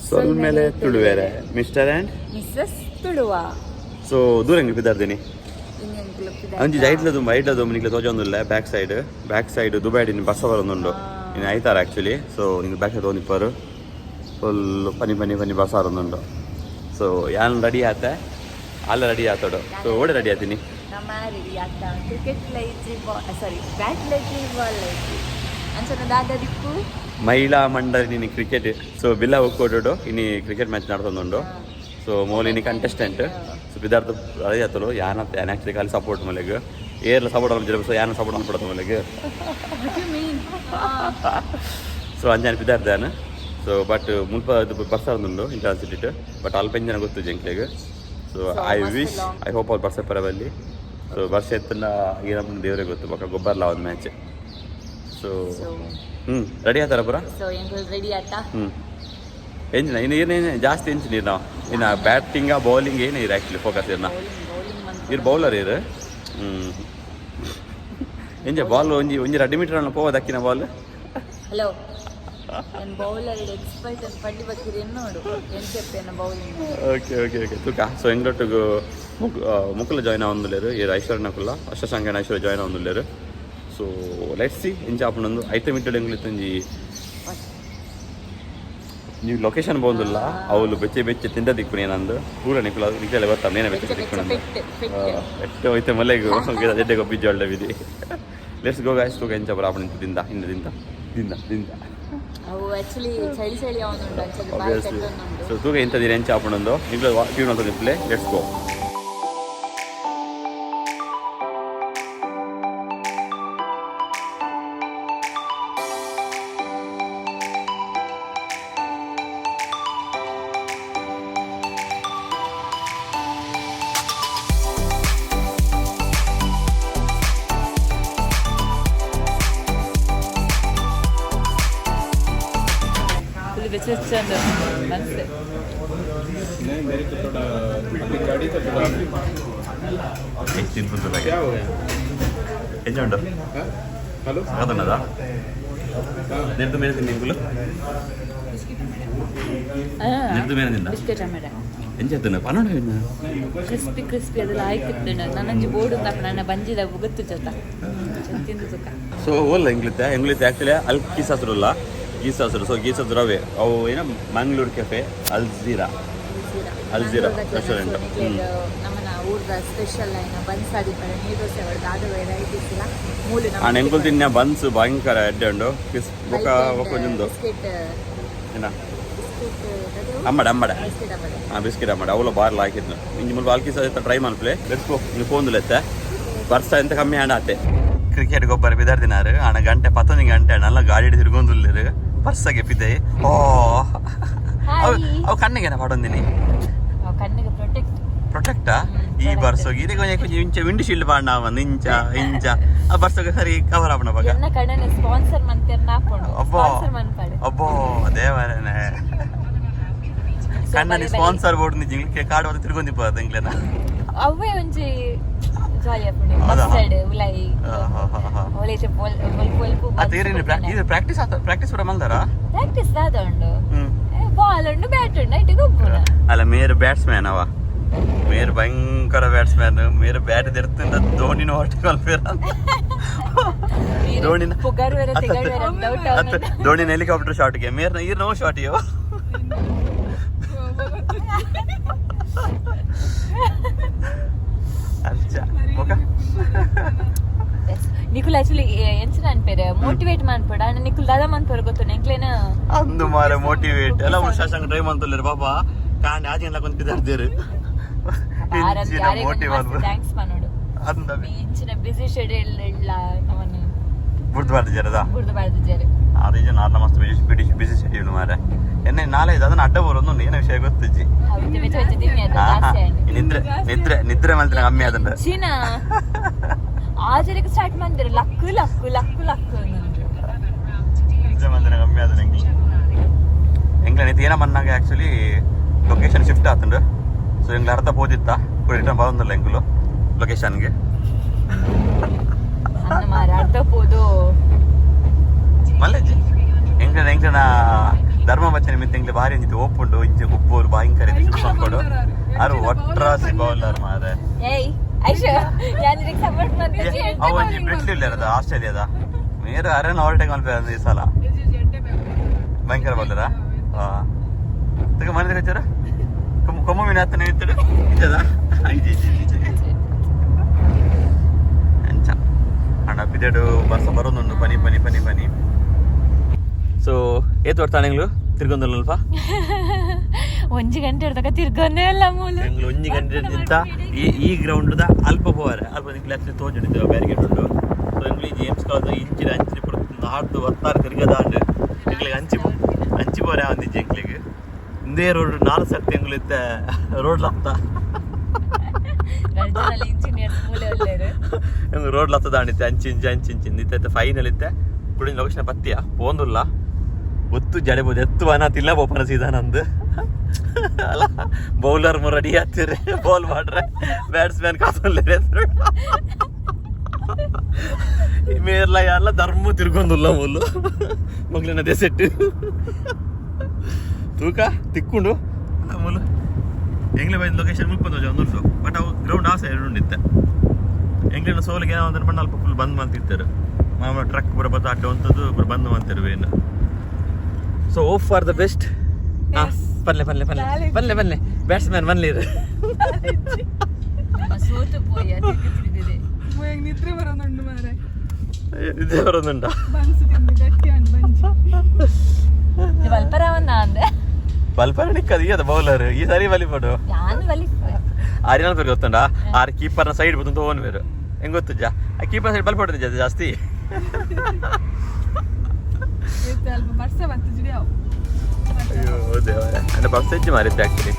ಸೊಲ್ಮೇಲೆ ತುಳುವೇರೆ mister and missus Tuluva. So ದೂರ ಹೆಂಗೆ ಬಿದ್ದಾರ್ದೀನಿ ಅಂಚಿ ಐಟ್ಲದು ನಿಂಗೆ ತೋಜೊಂದಿಲ್ಲ ಬ್ಯಾಕ್ ಸೈಡ್ ದುಬೈಡಿನ ಬಸ್ ಬರೋದುಂಡು ಇನ್ನು ಆಯ್ತಾರೆ ಆ್ಯಕ್ಚುಲಿ. ಸೊ ನಿಂಗೆ ಬ್ಯಾಕ್ ಸೈಡ್ ತೊಗೊಂಡಿಪ್ಪರು ಫುಲ್ ಪನಿ ಬಸ್ ಬರೋದುಂಡು. ಸೊ ಯಾನ್ ರೆಡಿ ಆತ ಅಲ್ಲ ರೆಡಿ ಆತೋಡು. ಸೊ ಓಡೆ ರೆಡಿ ಆತೀನಿ ಮಹಿಳಾ ಮಂಡಳಿ ಕ್ರಿಕೆಟ್. ಸೊ ಬಿಲ್ಲ ಹೋಗ್ಕೊಟ್ಟು ಇನ್ನು ಕ್ರಿಕೆಟ್ ಮ್ಯಾಚ್ ನಡ್ತೊಂದುಂಡು. ಸೊ ಮೋಲಿನಿ ಕಂಟೆಸ್ಟೆಂಟ್. ಸೊ ಬಿದ್ದಾರ್ದು ಅದೇ ಆತಲು ಯಾನ ಆ್ಯಕ್ಚುಲಿ ಖಾಲಿ ಸಪೋರ್ಟ್ ಮಲೆಗೆ ಏರ್ಲ ಸಪೋರ್ಟ್ ಅನ್ಬಿಟ್ಟು ಸೊ ಯಾನ ಸಪೋರ್ಟ್ ಅನ್ಬಿಡೋದು ಮಲೆಗೆ. ಸೊ ಅಂಜಾನೆ ಬಿದ್ದಾರ್ದಾನ. ಸೊ ಬಟ್ ಮುಲ್ಪ ಅದು ಬರ್ಸಾರೊಂದುಂಡು ಇಂಟರ್ಸಿಟಿ ಬಟ್ ಅಲ್ಪ ಜನ ಗೊತ್ತು ಜಂಕ್ಲೆಗೆ. ಸೊ ಐ ಹೋಪ್ ಅವ್ರು ಬರ್ಸ ಪರವಲ್ಲಿ. ಸೊ ವರ್ಷ ಎತ್ತನ ಏನಪ್ಪ ದೇವ್ರಿಗೆ ಗೊತ್ತು ಬಕ್ಕ ಗೊಬ್ಬರಲ್ಲ ಒಂದು ಮ್ಯಾಚ್. ಸೊ ರೆಡಿ ಆತಾರ ಪುರ ಎಂಜಿನ ಏನೇನು ಜಾಸ್ತಿ ಎಂಚಿನ ನಾವು ಇನ್ನು ಬ್ಯಾಟಿಂಗ ಬೌಲಿಂಗ್ ಏನು ಇರು ಆ್ಯಕ್ಚುಲಿ ಫೋಕಸ್ ಇರು ಬೌಲರ್ ಇರು ಎಂಜ ಬಾಲ್ ಒಂಜಿ 2 ಮೀಟರ್ ಪೋದಕ್ಕಿನ ಬಾಲ್. ಹಲೋ ಓಕೆ ತೂಕ. ಸೊ ಎಂಗ್ಲೊಟ್ಟಿಗೂ ಮುಕ್ಕಲು ಜಾಯ್ನ್ ಆಗೊಂದುಲ್ಲೇರು ಈ ಐಶ್ವರ್ಯ ನಕುಲ್ಲ ಅಷ್ಟಸಂಖ್ಯಾನ ಐಶ್ವರ್ಯ ಜಾಯ್ನ್ ಆಗೊಂದುಲ್ಲೇರು. ಸೊ ಲೆಟ್ಸ್ ಸಿ ಎಂಚ ಆಪುಂಡು 5 ಮೀಟರ್ ಎಂಗ್ಲಿತ್ತೊಂಜಿ ನೀವು ಲೊಕೇಶನ್ ಬೋಂದಿಲ್ಲ ಅವಳು ಬೆಚ್ಚೆ ತಿಂದ ದಿಕ್ಕು ನಂದು ಪೂರ ನಿಖಲ ಗೊತ್ತಾ ನೇನೆ ಬೆಚ್ಚೆ ದಿಕ್ಕು ಎಷ್ಟು ಹೋಯ್ತೆ ಮಲೆಗೂ ಎಡ್ಡೆಗೆ ಬಿಜ್ಜೆ ಒಳ್ಳೆ ಬಿದಿ. ಲೆಟ್ಸ್ ಗೋ ಗಾಯ್ಸ್ ತೂಕ ಎಂಚ ಬರಾಪ ನಿಂತು ದಿಂದ ಸೊ ತೂಕ ಇಂಥದ್ದು ಎಂಚ ಆಪುಂಡು ನಿಖಲ ಟ್ಯೂನ್ ಅಂತ ನಿಪ್ಲೆ. Let's go. ಎಂಜುಂಡು ಅದನ್ನದಾ ನಿರ್ದು ಮೇಲೆ ತಿಂಡಿ ಇಂಗುಲು ನಿರ್ದು ಮೇಲೆ ತಿಂದ ಎಂಜೆತ್ತನ ಪನ್ನಡ ಕ್ರಿಸ್ಪಿ ಅದೆಲ್ಲ ಆಯ್ಕಿತ್ತಣ್ಣ ನನ್ನಂಜಿ ಬೋರ್ಡು ತಾಪ ನನ್ನ ಬಂಜಿದ ಗೊತ್ತು ಜೊತೆ ತಿಂದು ಸುಖ. ಸೊ ಓಲ್ಲ ಎಂಗ್ಲಿತ್ತೆ ಆ್ಯಕ್ಚುಲಿ ಅಲ್ಲಿ ಗೀಸಾಸರುಲ್ಲ ಗೀಸಾಸರು. ಸೊ ಗೀಸದ ರವೆ ಅವು ಏನೋ ಮಂಗಳೂರು ಕೆಫೆ ಅಲ್ಜೀರಾ ರೆಸ್ಟೋರೆಂಟ್. ನೆಂಕುಲು ತಿನ್ನ ಬನ್ಸ್ ಭಯಂಕರ ಎಡ್ಡೆ ಉಂಡು ಒಕ್ಕೊಂದು ಏನ ಅಮ್ಮಡ ಬಿಸ್ಕೆಟ್ ಅಮ್ಮಡ ಅವಳು ಬಾರ್ಲ ಹಾಕಿದ್ನು ಇಂಜಿ ಮುಲ್ಪ ಅಲ್ಕಿ ಟ್ರೈ ಮಾಡ್ಪ್ಲೆ ಬೆಟ್ಕೋ ನೀವು ಫೋನ್ದುಲೆತ್ತೆ ಬರ್ಸ ಎಂತ ಕಮ್ಮಿ ಹಣ ಆತೆ. ಕ್ರಿಕೆಟ್ ಗೊಬ್ಬರ ಬಿದಾರ್ದಿನಾರು ಹಣ ಗಂಟೆ 11 ಗಂಟೆ ನಲ್ಲ ಗಾಡಿ ತಿರ್ಗೊಂದುಲ್ಲೇರು ಬರ್ಸಗೆ ಪಿದ್ದೆ. ಓ ಅವು ಕಣ್ಣಿಗೆ ಪಡೊಂದಿನಿ ಪ್ರೊಟೆಕ್ಟಾ ಈ ಬರ್ಸೋಗಿ ಇದಕ್ಕೆ ಇಂಚ ವಿಂಡ್ ಶೀಲ್ಡ್ ಬಾಣ ಇಂಚ ಆ ಬರ್ಸೋಗೆ ಸರಿ ಕವರ್ ಆಪಣ ಬಗ ಅಬ್ಬೋ ದೇವರೇ ಕಣ್ಣನಿ ಸ್ಪಾನ್ಸರ್ ಬೋರ್ಡ್ ನಿಜ ಕಾರ್ಡ್ ಒಂದು ತಿರ್ಗೊಂದಿಪ್ಪ ಇಂಗ್ಲೇನ ಅವೇ ಒಂಜಿ ಜಾಲಿ ಆಪುಂಡು ಮಸ್ಟರ್ಡ್ ಉಲೈ ಒಲೇಜೆ ಇದು ಪ್ರಾಕ್ಟೀಸ್ ಕೂಡ ಮಂದಾರ ಪ್ರಾಕ್ಟೀಸ್ ದಾದ ಉಂಡು ಬಾಲ್ ಉಂಡು ಬ್ಯಾಟ್ ಉಂಡು ಐಟಿ ಗೊಬ್ಬರ ಅಲ್ಲ ಮೇರ್ ಬ್ಯಾಟ್ಸ್ಮ್ಯಾನ್ ಅವ ಮೇರ್ ಭಯಂಕರ ಬ್ಯಾಟ್ಸ್ಮ್ಯಾನ್ ಮೇರ್ ಬ್ಯಾಟ್ ತೆರ್ತಿಂದ ಧೋನಿನ ಹೊಟ್ಟಿಗೆ ಧೋನಿನ ಹೆಲಿಕಾಪ್ಟರ್ ಶಾಟ್ಗೆ ಮೇರ್ನ ಈ ನೋ ಶಾಟ್ ಇವ ನಿಖುಲ್ ಆಕ್ಚುಲಿ ಎಂಚಿನ ಅನ್ಪೇರೆ ಮೋಟಿವೇಟ್ ಮಾಡ್ಬೇಡ ನಿಖುಲ್ ದಾದ ಮಾಡ್ಪೇರೆ ಗೊತ್ತು ನೆಂಕ್ಲೇನ ಅಂದು ಮಾರೆ ಮೋಟಿವೇಟ್ ಎಲ್ಲ ಶಾಸಂಗ ಟ್ರೈ ಮಾಡ್ತಲ್ಲ ಬಾಬಾ ಕಾಂಡ್ ಆಚೆ ಎಲ್ಲ ಕೊಂದು ಬಿದ್ದಾರ್ದೇರು ಥ್ಯಾಂಕ್ಸ್ ಮಾಡೋಡು ಇಂಚಿನ ಬಿಸಿ ಶೆಡ್ಯೂಲ್ ಇಲ್ಲ ಅವನು ಬುರ್ದಬಾರ್ದು ಜರ ಆ ರೀಜನ್ ಆರ್ಲ ಮಸ್ತ್ ಬಿಸಿ ಶೆಡ್ಯೂಲ್ ಮಾರೆ ಎನ್ನೆ ನಾಳೆ ಅದನ್ನ ಅಡ್ಡ ಬರೋದು ಏನೋ ವಿಷಯ ಗೊತ್ತಿಜ್ಜಿ ನಿದ್ರೆ ಮಾಡ್ತೀನಿ ಕಮ್ಮಿ ಅದನ್ನ ಆಜರಿಗೆ ಸ್ಟಾರ್ಟ್ ಮಾಡಿದ್ರೆ ಲಕ್ಕು ನಿದ್ರೆ ಮಾಡ್ತೀನಿ ಕಮ್ಮಿ ಅದನ್ನ ಎಂಗ್ಲ ಏನ ಮನ್ನಾಗ ಆಕ್ಚುಲಿ ಲೊಕೇಶನ್ ಶಿಫ್ಟ್ ಆತಂಡು. ಸೊ ಎಂಗ್ಲ ಅರ್ಧ ಹೋದಿತ್ತ ರಿಟರ್ನ್ ಬರೋದಿಲ್ಲ ಎಂಗ್ಲು ಲೊಕೇಶನ್ಗೆ ಅರ್ಧ ಹೋದು ಮಲ್ಲೆಜ್ಜಿ ಎಂಗ್ಲನ ಧರ್ಮ ಬಚ್ಚನೆ ಮಿತ್ತ ಎಂಗ್ಲೆ ಬಾರಿ ಅಂಜಿತ್ತು ಓಪುಂಡು ಇಂಚೆ ಉಪ್ಪೋರು ಭಯಂಕರ ಕೊಡು ಅರು ಒಟ್ರಾಸಿ ಬೌಲರ್ ಮಾರೆ ಅವು ಒಂಜಿ ಬ್ರಿಟ್ಲ್ ಇಲ್ಲರದ ಆಸ್ಟ್ರೇಲಿಯಾದ ಮೇರೆ ಅರೇನ ಓವರ್ಟೇಕ್ ಮಲ್ಪೇರ ಈ ಸಲ ಭಯಂಕರ ಬೌಲರ ತಗ ಮನೆ ಕಚ್ಚಾರ ಕೊಮ್ಮ ಮೀನು ಹತ್ತನೇ ಇತ್ತಡು ಇಂಚದ ಅಂಚ ಅಣ್ಣ ಪಿರಿಯಡ್ ಬರ್ಸ ಬರೋದೊಂದು ಪನಿ ಪನಿ ಪನಿ ಪನಿ ಸೊ ಏತ್ ಬರ್ತಾನೆಂಗ್ಲು ತಿರ್ಗೊಂದಲ್ಪ 1 ಗಂಟೆ ಹಿಡ್ದಾಗ ತಿರ್ಗೊಂದೇ ಇಲ್ಲ ಮೂಲ 1 ಗಂಟೆಗಿಂತ ಈ ಗ್ರೌಂಡ್ ಅಲ್ಪ ಪೋವಾರೆ ಅಲ್ಪ ನಿಂಗೆ ತೋಜುಂಡಿದ್ದೇವೆ ಬ್ಯಾರಿಗೇಡ್ ಉಂಟು ಸೊ ಇಂಗ್ಲಿ ಜೇಮ್ಸ್ ಕಾಲೇಜ್ ಇಂಚಿನ ಅಂಚಿ ನಾಡ್ದು 16 ತಿರ್ಗದಾಂಡು ನಿಂಗೆ ಅಂಚಿ ಪೋರೆ ಅಂದಿಜ್ಜೆ ಎಂಕ್ಲಿಗೆ ಇಂದೇ ರೋಡ್ 4 ಸರ್ತಿ ಎಂಗ್ಲಿತ್ತ ರೋಡ್ ಲಪ್ತ ರೋಡ್ ಲಪ್ತ ದಾಂಡಿತ್ತೆ ಅಂಚಿಂಚಿ ಇತ್ತೆ ಫೈನಲ್ ಇತ್ತೆ ಕುಡಿನ ಲೊಕೇಶನ್ ಪತ್ತಿಯ ಪೋಂದುಲ್ಲ ಒತ್ತು ಜಡೆಬೋದು ಎತ್ತುವನ ತಿಲ್ಲ ಬೋಪನ ಸೀಸನ್ ಅಂದು ಅಲ್ಲ ಬೌಲರ್ ರೆಡಿ ಆಗ್ತಿರಿ ಬೌಲ್ ಮಾಡ್ರೆ ಬ್ಯಾಟ್ಸ್ಮನ್ ಕಾಸಲ್ಲೇ ಮೇರ್ಲ ಎಲ್ಲ ಧರ್ಮ ತಿರ್ಗೊಂದುಲ್ಲ ಮೂಲು ಮಗ್ಲಿನ ದೆಸೆಟ್ಟು ತೂಕ ತಿಕ್ಕೊಂಡು ಮೂಲು ಎಂಗ್ಲೆ ಬೈದ ಲೊಕೇಶನ್ ಮುಲ್ಪಂದು ಒಂದು ಬಟ್ ಅವು ಗ್ರೌಂಡ್ ಆ ಸೈಡ್ ಉಂಡಿತ್ತೆ ಎಂಗ್ಲಿನ ಸೋಲಿಗೆ ಏನೋ ಒಂದು ಮಣ್ಣು ಅಲ್ಪ ಫುಲ್ ಬಂದ್ ಮಾಡ್ತಿರ್ತಾರೆ ಮಾಮ ಟ್ರಕ್ ಬರ ಬತ್ತ ಅಡ್ಡ ಅಂತದ್ದು ಬಂದ್ ಮಾಡ್ತಿರುವೆ ಇನ್ನು so hope for the best ಪಲ್ಲೆ ಪಲ್ಲೆ ಪಲ್ಲೆ ಪಲ್ಲೆ ಪಲ್ಲೆ ಬ್ಯಾಟ್ಸ್ಮನ್ ಮನ್ಲಿರು ನಿದ್ರೆ ಬರೋದುಂಡು ಮಾರೆ ನಿದ್ದೆ ಬರೋದುಂಡ ಬಲ್ಪರ ನಿಕ್ಕದು ಈಯದ ಬೌಲರ್ ಈ ಸರಿ ಬಲಿಪಡು ಆರ್ಯಾನ ಪೇರು ಗೊತ್ತುಂಡ ಆರ್ ಕೀಪರ್ನ ಸೈಡ್ ಬರ್ತಂತ ಓನ್ ಬೇರು ಹೆಂಗ್ ಗೊತ್ತುಜ್ಜ ಆ ಕೀಪರ್ ಸೈಡ್ ಬಲ್ಪಡ್ತಿದ್ದ ಜಾಸ್ತಿ ಅಯ್ಯೋ ದೇವರೇ ನನ್ನ ಬಸ್ ಹೆಚ್ಚು ಮಾರಿದ್ದೆ ಆಕ್ಚುಲಿ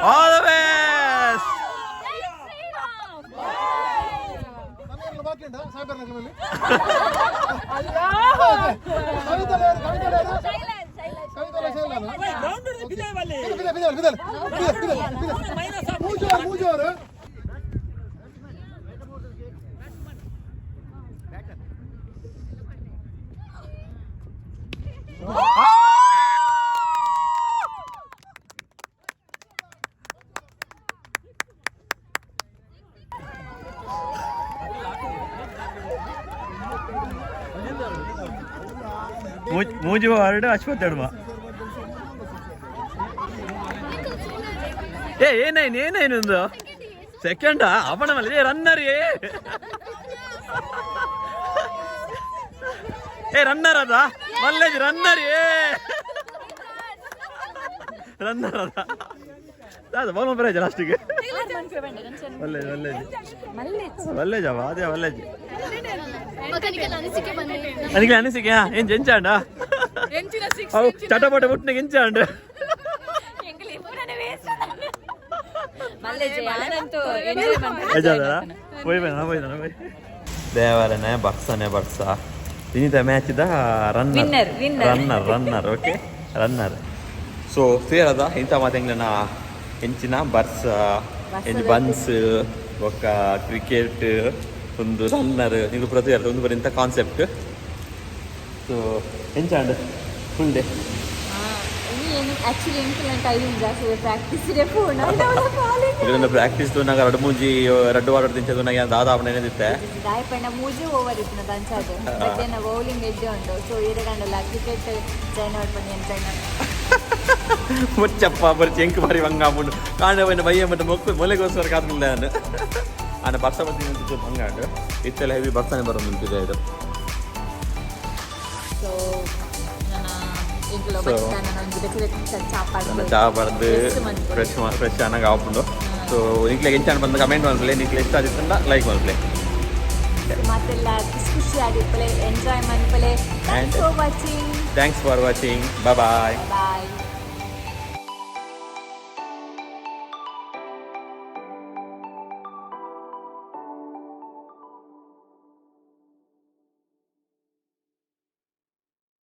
All the best! ಮೂಜು ಹೊರಡು ಅಶ್ವತ್ಥಡ್ಮ ಏನೇನೊಂದು ಸೆಕೆಂಡ ಅವನ ಮೇಲೆ ರನ್ನರ್ ರನ್ನರ್ ಅದ ಮಲ್ಲೇಜ್ ರನ್ನರ್ ರನ್ನರ್ ಅದ ಬೌಲ್ ಬರೇಜ ಲಾಸ್ಟಿಗೆ ಮಲ್ಲೇಜವ ಅದೇ ಮಲ್ಲೇಜ್ ನನಗೆ ಅನಿಸಿಕೆ ಏನ್ ಎಂಚಾಂಡ ಅವು ಚಟಪಟ ಮುಟ್ಟಿನಾಗ ಎಂಚಾಂಡ ದೇವರನೇ ಬಕ್ಸ ಇನ್ನಿತ ಮ್ಯಾಚ್ ಇದ್ದ runner okay runner so fair ಅದ ಇಂಥ ಮಾತೆಂಗ್ಲನ ಹೆಂಚಿನ ಬರ್ಸ ಹೆಂಚು ಬನ್ಸ್ ಒಕ್ಕ ಕ್ರಿಕೆಟ್ ಒಂದು ರನ್ನರ್ ನೀವು ಪ್ರತಿ ಒಂದು ಬರೀ ಕಾನ್ಸೆಪ್ಟ್ ಸೊ ಎಂಚಾಂಡ್ ಫುಲ್ ಡೇ ಏನು ಆ್ಯಕ್ಚುಲಿ ಎಂಟು ಟೈಮ್ ಜಾಸ್ತಿ ಪ್ರಾಕ್ಟೀಸ್ ಇದೆ ಫೋನ್ ಇದೊಂದು ಪ್ರಾಕ್ಟೀಸ್ ನಾಗ ಎರಡು ಮೂಜಿ ಎರಡು ವಾರ ತಿಂಚದು ನನಗೆ ದಾದಾಪಣ ಏನಿರುತ್ತೆ ದಾಯಪಣ್ಣ ಮೂಜಿ ಓವರ್ ಇತ್ತು ದಂಚದು ಮಧ್ಯಾಹ್ನ ಬೌಲಿಂಗ್ ಎಡ್ಡೆ ಉಂಟು ಸೊ ಇರಗಂಡಲ್ಲ ಕ್ರಿಕೆಟ್ ಜಾಯ್ನ್ ಮಾಡ್ಕೊಂಡು ಏನು ಜಾಯ್ನ್ ಮುಚ್ಚಪ್ಪ ಬರ್ಚಿ ಎಂಕ್ ಬಾರಿ ಹಂಗಾಪುಂಡು ಕಾಂಡವನ್ನ ಬಯ್ಯ ಮತ್ತೆ ಮೊಲೆಗೋಸ್ಕರ ಕಾದ್ಮಿಲ್ಲ ನಾನು ಆನ ಬರ್ಸ ಬರ್ತೀನಿ ಹಂಗಾಡು ಇತ್ತೆಲ್ಲ ಹೆವಿ ಬರ್ತಾನೆ ಬರೋ ಮುಂತಿದೆ ಇದು ಸೊ ನನ್ನ ಚಾ ಬಡ್ದು ಫ್ರೆಶ್ ಚೆನ್ನಾಗಿ ಆಪುಂಡು ಸೊ ನಿಕ್ಲೆ ಎಂಚಾಣ ಬಂದ ಕಮೆಂಟ್ ಮಾಡ್ಕೊಳ್ಳಿ ನಿಕ್ಲೆ ಇಷ್ಟ ಆಗಿತ್ತಂದ ಲೈಕ್ ಮಾಡ್ಕೊಳ್ಳಿ ಮತ್ತೆಲ್ಲ ಖುಷಿ ಆಗಿಪ್ಪಲೆ ಎಂಜಾಯ್ ಮಾಡ್ಕೊಳ್ಳಿ thanks for watching bye bye